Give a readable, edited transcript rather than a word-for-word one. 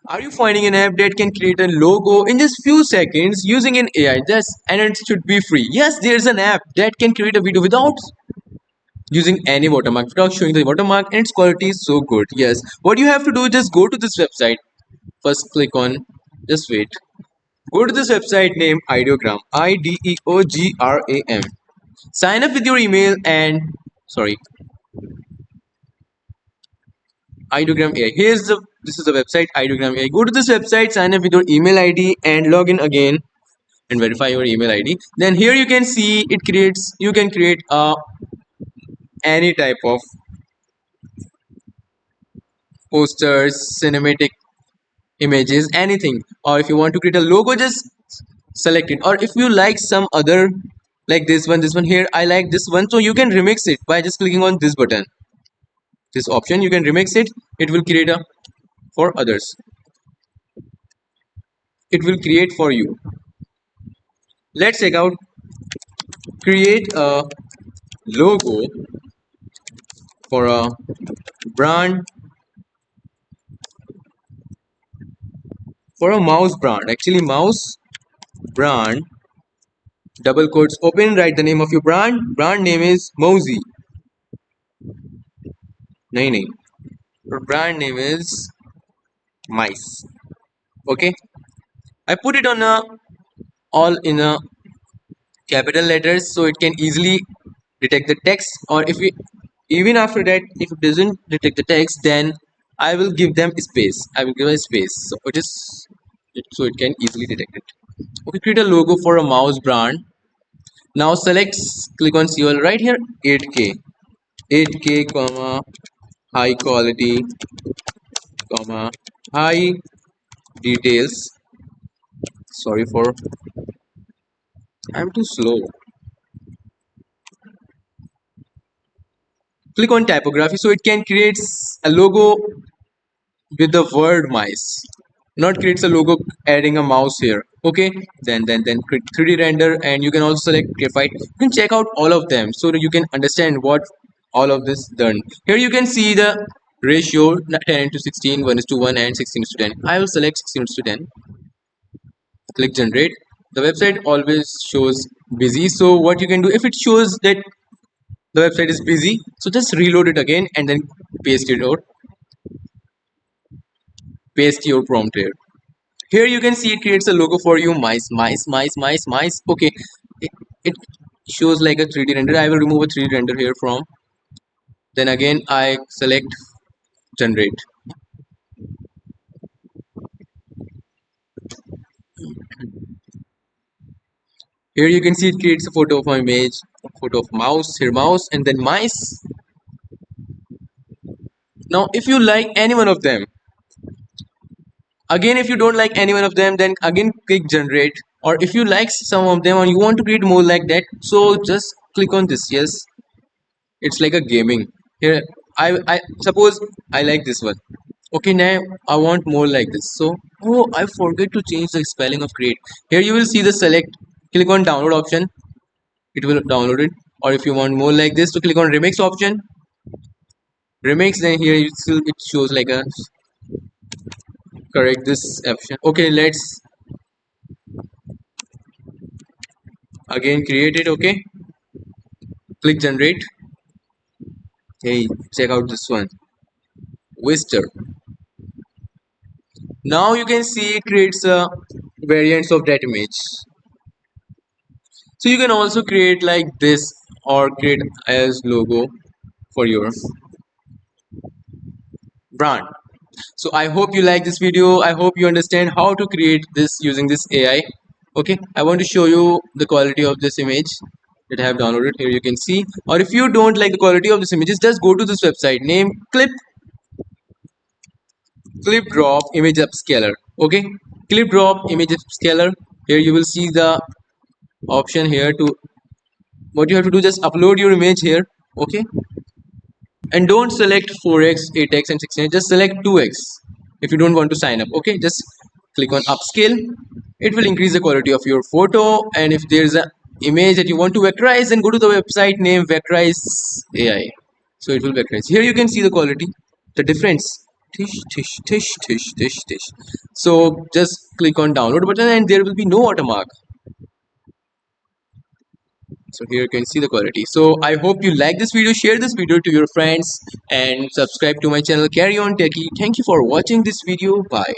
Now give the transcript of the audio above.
Are you finding an app that can create a logo in just few seconds using an AI? Yes, and it should be free. Yes, there's an app that can create a video without using any watermark, without showing the watermark, and its quality is so good. Yes, what you have to do is just go to this website. First, click on. Just wait. Go to this website named Ideogram. Ideogram. Sign up with your email and sorry, Ideogram AI. This is the website Ideogram AI. Go to this website, sign up with your email ID and log in again and verify your email ID. Then here you can see it creates. You can create any type of posters, cinematic images, anything. Or if you want to create a logo, just select it. Or if you like some other, like this one here, I like this one, so you can remix it by just clicking on this button, this option. You can remix it. It will create a for others. It will create for you. Let's check out. Create a logo for a brand, for a mouse brand. Actually, mouse brand. Double quotes open. Write the name of your brand. Brand name is Mozy. Nahi nahi. Your brand name is Mice. Okay. I put it on a all in a capital letters so it can easily detect the text. Or if we even after that, if it doesn't detect the text, then I will give them space. I will give a space so so it can easily detect it. Okay, create a logo for a mouse brand. Now select, click on CL right here. 8K, 8K comma high quality comma high details. Sorry for I'm too slow. Click on typography so it can create a logo with the word mice, not creates a logo adding a mouse here. Okay, then click 3D render, and you can also select graphite. You can check out all of them so that you can understand what all of this done. Here you can see the ratio 10 into 16, 1 is to 1, and 16 is to 10. I will select 16 is to 10. Click generate. The website always shows busy, so what you can do, if it shows that the website is busy, so just reload it again and then paste it out, paste your prompt here. Here you can see it creates a logo for you. Mice. Okay, it shows like a 3D render. I will remove a 3D render here from. Then again I select generate. Here you can see it creates a photo of my image, a photo of mouse, here mouse, and then mice. Now if you like any one of them, again if you don't like any one of them, then again click generate. Or if you like some of them and you want to create more like that, so just click on this. Yes, it's like a gaming. Here I suppose I like this one. Okay, now I want more like this. So oh, I forget to change the spelling of create. Here you will see the select, click on download option, it will download it. Or if you want more like this, to click on remix option, remix. Then here you still it shows like a correct this option. Okay, let's again create it. Okay, click generate. Hey, check out this one, Wister. Now you can see it creates a variants of that image. So you can also create like this or create as logo for your brand. So I hope you like this video. I hope you understand how to create this using this AI. Okay, I want to show you the quality of this image that I have downloaded. Here you can see. Or if you don't like the quality of this images, just go to this website name clip drop image upscaler. Okay, clip drop image upscaler. Here you will see the option here to what you have to do, just upload your image here. Okay, and don't select 4x 8x and 16x, just select 2x if you don't want to sign up. Okay, just click on upscale. It will increase the quality of your photo. And if there's a image that you want to vectorize, then go to the website name vectorize AI, so it will vectorize. Here you can see the quality, the difference. tish tish tish tish tish tish. So just click on download button and there will be no watermark. So here you can see the quality. So I hope you like this video, share this video to your friends and subscribe to my channel Carry On Techie. Thank you for watching this video. Bye.